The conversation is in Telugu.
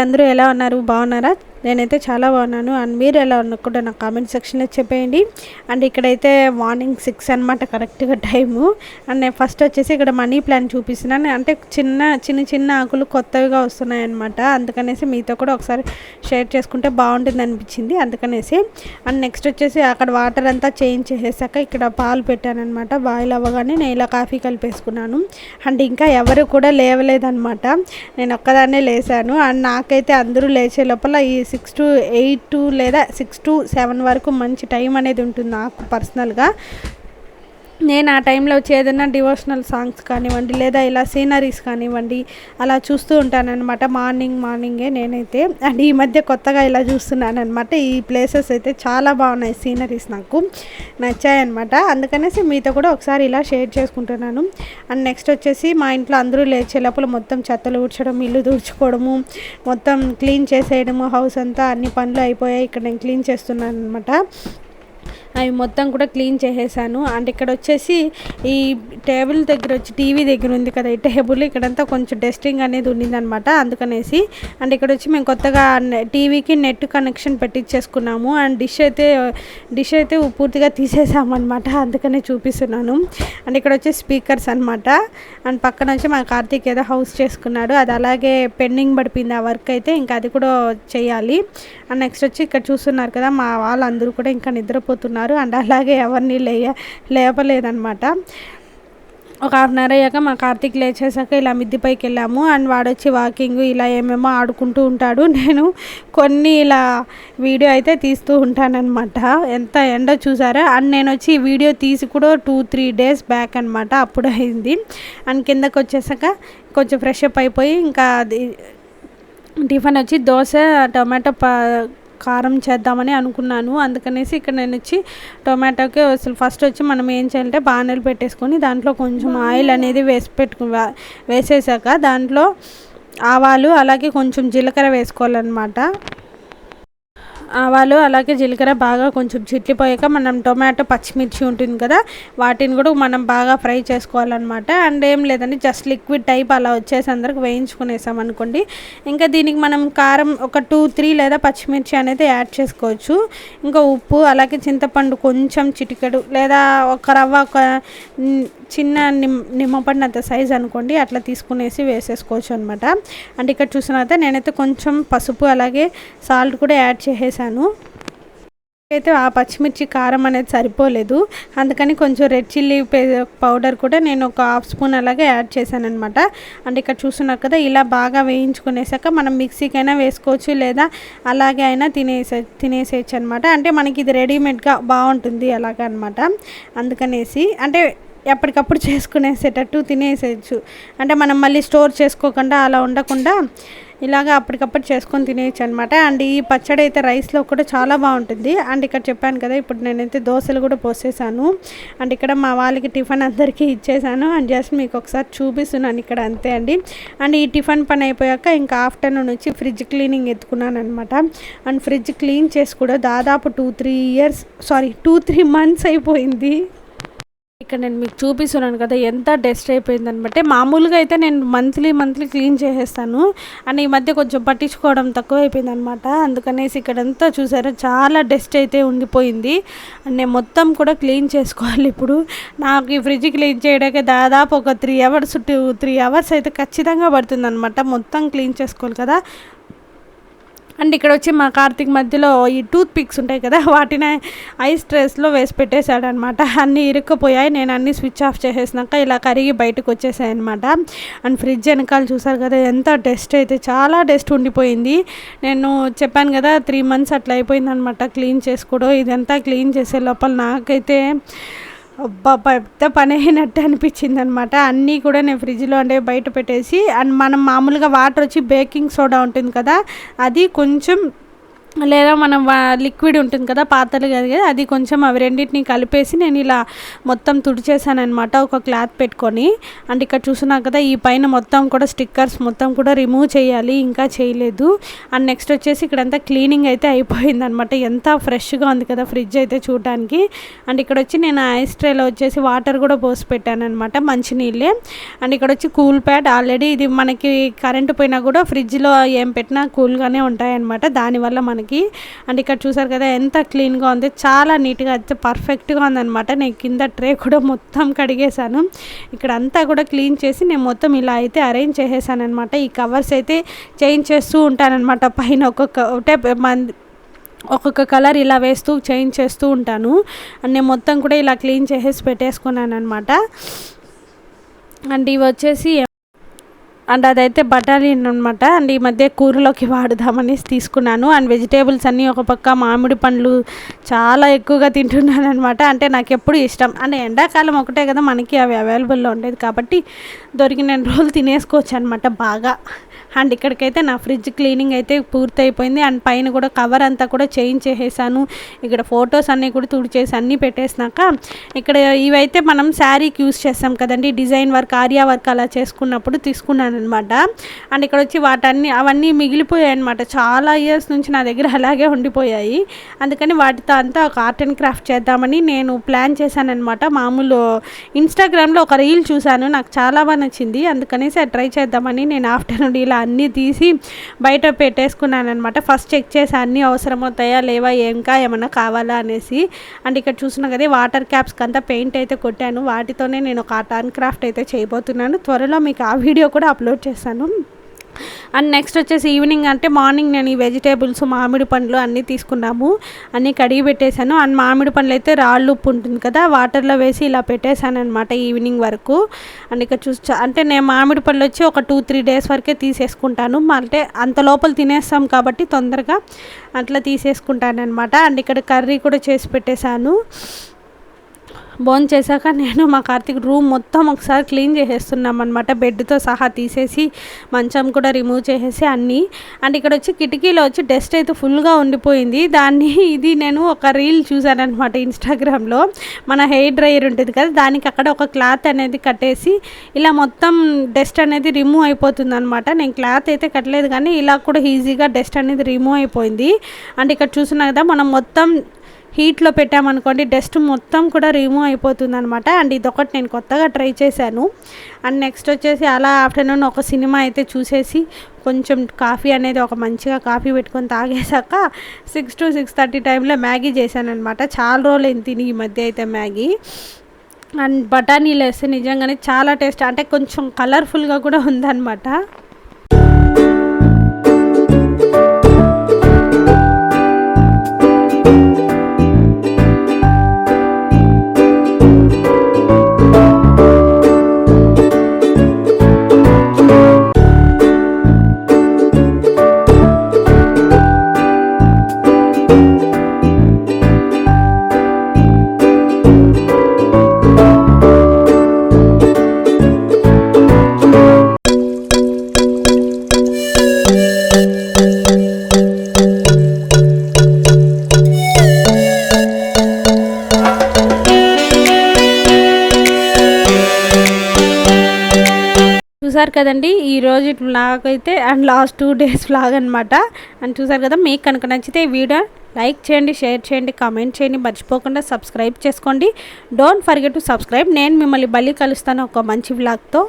అందరూ ఎలా ఉన్నారు? బాగున్నారా? నేనైతే చాలా బాగున్నాను. అండ్ మీరు ఎలా ఉన్నా కూడా నా కామెంట్ సెక్షన్లో చెప్పేయండి. అండ్ ఇక్కడైతే మార్నింగ్ 6 అనమాట కరెక్ట్గా టైము. అండ్ నేను ఫస్ట్ వచ్చేసి ఇక్కడ మనీ ప్లాంట్ చూపిస్తున్నాను. అంటే చిన్న ఆకులు కొత్తవిగా వస్తున్నాయన్నమాట. అందుకనేసి మీతో కూడా ఒకసారి షేర్ చేసుకుంటే బాగుంటుంది అనిపించింది, అందుకనేసి. అండ్ నెక్స్ట్ వచ్చేసి అక్కడ వాటర్ అంతా చేంజ్ చేసేసాక ఇక్కడ పాలు పెట్టానమాట. బాయిల్ అవ్వగానే నేను ఇలా కాఫీ కలిపేసుకున్నాను. అండ్ ఇంకా ఎవరు కూడా లేవలేదన్నమాట, నేను ఒక్కదాన్నే లేసాను. అండ్ నాకైతే అందరూ లేచే లోపల ఈ 6 to 8 లేదా 6 to 7 వరకు మంచి టైం అనేది ఉంటుంది నాకు పర్సనల్గా. నేను ఆ టైంలో వచ్చి ఏదైనా డివోషనల్ సాంగ్స్ కానివ్వండి లేదా ఇలా సీనరీస్ కానివ్వండి అలా చూస్తూ ఉంటానన్నమాట మార్నింగే నేనైతే. అండ్ ఈ మధ్య కొత్తగా ఇలా చూస్తున్నాను అనమాట. ఈ ప్లేసెస్ అయితే చాలా బాగున్నాయి, సీనరీస్ నాకు నచ్చాయన్నమాట. అందుకనేసి మీతో కూడా ఒకసారి ఇలా షేర్ చేసుకుంటున్నాను. అండ్ నెక్స్ట్ వచ్చేసి మా ఇంట్లో అందరూ లేచే లోపల మొత్తం చెత్తలు ఊడ్చడం, ఇల్లు తుడుచుకోవడము, మొత్తం క్లీన్ చేసేయడము, హౌస్ అంతా అన్ని పనులు అయిపోయాయి. ఇక్కడ నేను క్లీన్ చేస్తున్నాను అనమాట. అవి మొత్తం కూడా క్లీన్ చేసేసాను. అండ్ ఇక్కడ వచ్చేసి ఈ టేబుల్ దగ్గర వచ్చి టీవీ దగ్గర ఉంది కదా ఈ టేబుల్, ఇక్కడంతా కొంచెం డస్టింగ్ అనేది ఉండిందనమాట, అందుకనేసి. అండ్ ఇక్కడ వచ్చి మేము కొత్తగా టీవీకి నెట్ కనెక్షన్ పెట్టించేసుకున్నాము. అండ్ డిష్ అయితే పూర్తిగా తీసేసామన్నమాట, అందుకనే చూపిస్తున్నాను. అండ్ ఇక్కడ వచ్చి స్పీకర్స్ అనమాట. అండ్ పక్కన వచ్చి మా కార్తీక్ ఏదో హౌస్ చేసుకున్నాడు, అది అలాగే పెండింగ్ పడిపోయింది ఆ వర్క్ అయితే, ఇంకా అది కూడా చేయాలి. అండ్ నెక్స్ట్ వచ్చి ఇక్కడ చూస్తున్నారు కదా మా వాళ్ళందరూ కూడా ఇంకా నిద్రపోతున్నారు. అండ్ అలాగే ఎవరిని లేపలేదన్నమాట. ఒక హాఫ్ అన్ అవర్ అయ్యాక మా కార్తీక్ లేచేసాక ఇలా మిద్దిపైకి వెళ్ళాము. అండ్ వాడొచ్చి వాకింగ్ ఇలా ఏమేమో ఆడుకుంటూ ఉంటాడు. నేను కొన్ని ఇలా వీడియో అయితే తీస్తూ ఉంటానన్నమాట. ఎంత ఎండ చూసారా. అండ్ నేను వచ్చి ఈ వీడియో తీసి కూడా 2-3 days బ్యాక్ అనమాట, అప్పుడు అయింది. అండ్ కిందకు వచ్చేసాక కొంచెం ఫ్రెష్ అప్ అయిపోయి ఇంకా అది టిఫిన్ వచ్చి దోశ టొమాటో కారం చేద్దామని అనుకున్నాను. అందుకనేసి ఇక్కడ నేను వచ్చి టొమాటోకి అసలు ఫస్ట్ వచ్చి మనం ఏం చేయాలంటే బాణలు పెట్టేసుకొని దాంట్లో కొంచెం ఆయిల్ అనేది వేసేసాక దాంట్లో ఆవాలు అలాగే కొంచెం జీలకర్ర వేసుకోవాలన్నమాట. ఆవాలు అలాగే జీలకర్ర బాగా కొంచెం చిట్లిపోయాక మనం టొమాటో పచ్చిమిర్చి ఉంటుంది కదా వాటిని కూడా మనం బాగా ఫ్రై చేసుకోవాలన్నమాట. అండ్ ఏం లేదండి, జస్ట్ లిక్విడ్ టైప్ అలా వచ్చేసి అందరికి వేయించుకునేసాం అనుకోండి. ఇంకా దీనికి మనం కారం ఒక 2-3 లేదా పచ్చిమిర్చి అనేది యాడ్ చేసుకోవచ్చు. ఇంకా ఉప్పు అలాగే చింతపండు కొంచెం చిటికెడు లేదా ఒక రవ్వ ఒక చిన్న నిమ్మపడినంత సైజ్ అనుకోండి అట్లా తీసుకునేసి వేసేసుకోవచ్చు అనమాట. అంటే ఇక్కడ చూసినైతే నేనైతే కొంచెం పసుపు అలాగే సాల్ట్ కూడా యాడ్ చేసేసాను. అయితే ఆ పచ్చిమిర్చి కారం అనేది సరిపోలేదు, అందుకని కొంచెం రెడ్ చిల్లీ పౌడర్ కూడా నేను ఒక 1/2 స్పూన్ అలాగే యాడ్ చేశాను అనమాట. అంటే ఇక్కడ చూస్తున్నారు కదా ఇలా బాగా వేయించుకునేసాక మనం మిక్సీకైనా వేసుకోవచ్చు లేదా అలాగే అయినా తినేసేయచ్చు అనమాట. అంటే మనకి ఇది రెడీమేడ్గా బాగుంటుంది అలాగ అనమాట. అందుకనేసి అంటే ఎప్పటికప్పుడు చేసుకునేసేటట్టు తినేసేయచ్చు. అంటే మనం మళ్ళీ స్టోర్ చేసుకోకుండా అలా ఉండకుండా ఇలాగ అప్పటికప్పుడు చేసుకొని తినేయచ్చు అనమాట. అండ్ ఈ పచ్చడి అయితే రైస్లో కూడా చాలా బాగుంటుంది. అండ్ ఇక్కడ చెప్పాను కదా ఇప్పుడు నేనైతే దోశలు కూడా పోసేసాను. అండ్ ఇక్కడ మా వాళ్ళకి టిఫిన్ అందరికీ ఇచ్చేసాను. అండ్ జస్ట్ మీకు ఒకసారి చూపిస్తున్నాను ఇక్కడ, అంతే అండి. అండ్ ఈ టిఫిన్ పని అయిపోయాక ఇంకా ఆఫ్టర్నూన్ వచ్చి ఫ్రిడ్జ్ క్లీనింగ్ ఎత్తుకున్నాను అనమాట. అండ్ ఫ్రిడ్జ్ క్లీన్ చేసి కూడా దాదాపు 2-3 months అయిపోయింది. ఇక్కడ నేను మీకు చూపిస్తున్నాను కదా ఎంత డస్ట్ అయిపోయిందనమాట. మామూలుగా అయితే నేను మంత్లీ క్లీన్ చేసేస్తాను. అండ్ ఈ మధ్య కొంచెం పట్టించుకోవడం తక్కువ అయిపోయింది అనమాట. అందుకనేసి ఇక్కడంతా చూసారా చాలా డస్ట్ అయితే ఉండిపోయింది. అండ్ నేను మొత్తం కూడా క్లీన్ చేసుకోవాలి. ఇప్పుడు నాకు ఈ ఫ్రిడ్జ్ క్లీన్ చేయడానికి దాదాపు ఒక 3 hours to 3 hours అయితే ఖచ్చితంగా పడుతుంది అనమాట. మొత్తం క్లీన్ చేసుకోవాలి కదా. అండ్ ఇక్కడ వచ్చి మా కార్తీక్ మధ్యలో ఈ టూత్ పిక్స్ ఉంటాయి కదా వాటిని ఐస్ ట్రేస్లో వేసి పెట్టేశాడు అనమాట. అన్నీ ఇరుక్కుపోయాయి. నేను అన్నీ స్విచ్ ఆఫ్ చేసేసినాక ఇలా కరిగి బయటకు వచ్చేసాయి అనమాట. అండ్ ఫ్రిడ్జ్ వెనకాల చూసారు కదా ఎంత డస్ట్ అయితే, చాలా డస్ట్ ఉండిపోయింది. నేను చెప్పాను కదా 3 months అట్లా అయిపోయింది అనమాట క్లీన్ చేసుకోవడం. ఇదంతా క్లీన్ చేసే లోపల నాకైతే పెద్ద పని అయినట్టు అనిపించింది అనమాట. అన్నీ కూడా నేను ఫ్రిడ్జ్లో అంటే బయట పెట్టేసి, అండ్ మనం మామూలుగా వాటర్ వచ్చి బేకింగ్ సోడా ఉంటుంది కదా అది కొంచెం లేదా మనం లిక్విడ్ ఉంటుంది కదా, పాతలు కదా, అది కొంచెం అవి రెండింటిని కలిపేసి నేను ఇలా మొత్తం తుడిచేసాను అనమాట ఒక క్లాత్ పెట్టుకొని. అండ్ ఇక్కడ చూస్తున్నా కదా, ఈ పైన మొత్తం కూడా స్టిక్కర్స్ మొత్తం కూడా రిమూవ్ చేయాలి, ఇంకా చేయలేదు. అండ్ నెక్స్ట్ వచ్చేసి ఇక్కడంతా క్లీనింగ్ అయితే అయిపోయింది అనమాట. ఎంత ఫ్రెష్గా ఉంది కదా ఫ్రిడ్జ్ అయితే చూడడానికి. అండ్ ఇక్కడ వచ్చి నేను ఐస్ ట్రేలో వచ్చేసి వాటర్ కూడా పోసి పెట్టాను అనమాట, మంచినీళ్ళే. అండ్ ఇక్కడ వచ్చి కూల్ ప్యాడ్, ఆల్రెడీ ఇది మనకి కరెంటు పోయినా కూడా ఫ్రిడ్జ్లో ఏం పెట్టినా కూల్గానే ఉంటాయన్నమాట, దానివల్ల మనకి. అండ్ ఇక్కడ చూసారు కదా ఎంత క్లీన్గా ఉంది, చాలా నీట్గా అయితే పర్ఫెక్ట్గా ఉందన్నమాట. నేను కింద ట్రే కూడా మొత్తం కడిగేశాను, ఇక్కడ అంతా కూడా క్లీన్ చేసి నేను మొత్తం ఇలా అయితే అరేంజ్ చేసేసాను అనమాట. ఈ కవర్స్ అయితే చేంజ్ చేస్తూ ఉంటానన్నమాట, పైన ఒక్కొక్క కలర్ ఇలా వేస్తూ చేంజ్ చేస్తూ ఉంటాను. అండ్ నేను మొత్తం కూడా ఇలా క్లీన్ చేసేసి పెట్టేసుకున్నాను అనమాట. అండ్ ఇవి వచ్చేసి అండ్ అదైతే బటాలియన్ అనమాట. అండ్ ఈ మధ్య కూరలోకి వాడుదామని తీసుకున్నాను. అండ్ వెజిటేబుల్స్ అన్నీ ఒక పక్క, మామిడి పండ్లు చాలా ఎక్కువగా తింటున్నాను అనమాట. అంటే నాకు ఎప్పుడు ఇష్టం, అంటే ఎండాకాలం ఒకటే కదా మనకి అవి అవైలబుల్లో ఉండేది, కాబట్టి దొరికిన రోజులు తినేసుకోవచ్చు అనమాట బాగా. అండ్ ఇక్కడికైతే నా ఫ్రిడ్జ్ క్లీనింగ్ అయితే పూర్తయిపోయింది. అండ్ పైన కూడా కవర్ అంతా కూడా చేంజ్ చేసేసాను. ఇక్కడ ఫొటోస్ అన్నీ కూడా తుడిచేసి అన్నీ పెట్టేసినాక, ఇక్కడ ఇవైతే మనం శారీకి యూస్ చేస్తాం కదండి, డిజైన్ వర్క్, ఆర్యా వర్క్ అలా చేసుకున్నప్పుడు తీసుకున్నాను అనమాట. అండ్ ఇక్కడ వచ్చి అవన్నీ మిగిలిపోయాయి అనమాట, చాలా ఇయర్స్ నుంచి నా దగ్గర అలాగే ఉండిపోయాయి. అందుకని వాటితో అంతా ఒక ఆర్ట్ అండ్ క్రాఫ్ట్ చేద్దామని నేను ప్లాన్ చేశాను అనమాట. మామూలు ఇన్స్టాగ్రామ్లో ఒక రీల్ చూశాను, నాకు చాలా బాగా నచ్చింది, అందుకనేసి అది ట్రై చేద్దామని నేను ఆఫ్టర్నూన్ ఇలా అన్నీ తీసి బయట పెట్టేసుకున్నాను అనమాట. ఫస్ట్ చెక్ చేసి అన్నీ అవసరమవుతాయా లేవా, ఇంకా ఏమన్నా కావాలా అనేసి. అండ్ ఇక్కడ చూసిన కదా, వాటర్ క్యాప్స్కి అంతా పెయింట్ అయితే కొట్టాను, వాటితోనే నేను ఒక ఆర్ట్ అండ్ క్రాఫ్ట్ అయితే చేయబోతున్నాను. త్వరలో మీకు ఆ వీడియో కూడా అప్లోడ్ చేస్తాను. అండ్ నెక్స్ట్ వచ్చేసి ఈవినింగ్, అంటే మార్నింగ్ నేను ఈ వెజిటేబుల్స్, మామిడి పండ్లు అన్నీ తీసుకున్నాము, అన్నీ కడిగి పెట్టేశాను. అండ్ మామిడి పండ్లు అయితే రాళ్ళు ఉప్పు ఉంటుంది కదా, వాటర్లో వేసి ఇలా పెట్టేశాను అనమాట ఈవినింగ్ వరకు. అండ్ ఇక్కడ అంటే నేను మామిడి పండ్లు వచ్చి ఒక 2-3 డేస్ వరకే తీసేసుకుంటాను, అంటే అంత లోపల తినేస్తాం కాబట్టి తొందరగా అట్లా తీసేసుకుంటాను అనమాట. అండ్ ఇక్కడ కర్రీ కూడా చేసి పెట్టేశాను. భోజనం చేశాక నేను మా కార్తీక్ రూమ్ మొత్తం ఒకసారి క్లీన్ చేసేస్తున్నాం అనమాట, బెడ్తో సహా తీసేసి మంచం కూడా రిమూవ్ చేసేసి అన్నీ. అండ్ ఇక్కడ వచ్చి కిటికీలో వచ్చి డస్ట్ అయితే ఫుల్గా ఉండిపోయింది, ఇది నేను ఒక రీల్ చూసాను అనమాట ఇన్స్టాగ్రామ్లో. మన హెయిర్ డ్రైయర్ ఉంటుంది కదా, దానికి అక్కడ ఒక క్లాత్ అనేది కట్టేసి ఇలా మొత్తం డస్ట్ అనేది రిమూవ్ అయిపోతుంది అనమాట. నేను క్లాత్ అయితే కట్టలేదు, కానీ ఇలా కూడా ఈజీగా డస్ట్ అనేది రిమూవ్ అయిపోయింది. అండ్ ఇక్కడ చూసినా కదా, మనం మొత్తం హీట్లో పెట్టామనుకోండి డస్ట్ మొత్తం కూడా రిమూవ్ అయిపోతుంది అనమాట. అండ్ ఇదొకటి నేను కొత్తగా ట్రై చేశాను. అండ్ నెక్స్ట్ వచ్చేసి అలా ఆఫ్టర్నూన్ ఒక సినిమా అయితే చూసేసి కొంచెం కాఫీ అనేది ఒక మంచిగా కాఫీ పెట్టుకొని తాగేసాక 6 to 6:30 టైంలో మ్యాగీ చేశాను అనమాట. చాలా రోజులు తిని ఈ మధ్య అయితే మ్యాగీ. అండ్ బఠానీలు వేస్తే నిజంగానే చాలా టేస్ట్, అంటే కొంచెం కలర్ఫుల్గా కూడా ఉందన్నమాట. చూసారు కదండి ఈరోజు వ్లాగ్ అయితే, అండ్ లాస్ట్ 2 days వ్లాగ్ అనమాట. అండ్ చూసారు కదా, మీకు కనుక నచ్చితే ఈ వీడియో లైక్ చేయండి, షేర్ చేయండి, కామెంట్ చేయండి, మర్చిపోకుండా సబ్స్క్రైబ్ చేసుకోండి. Don't forget to subscribe. నేను మిమ్మల్ని మళ్ళీ కలుస్తాను ఒక మంచి వ్లాగ్తో.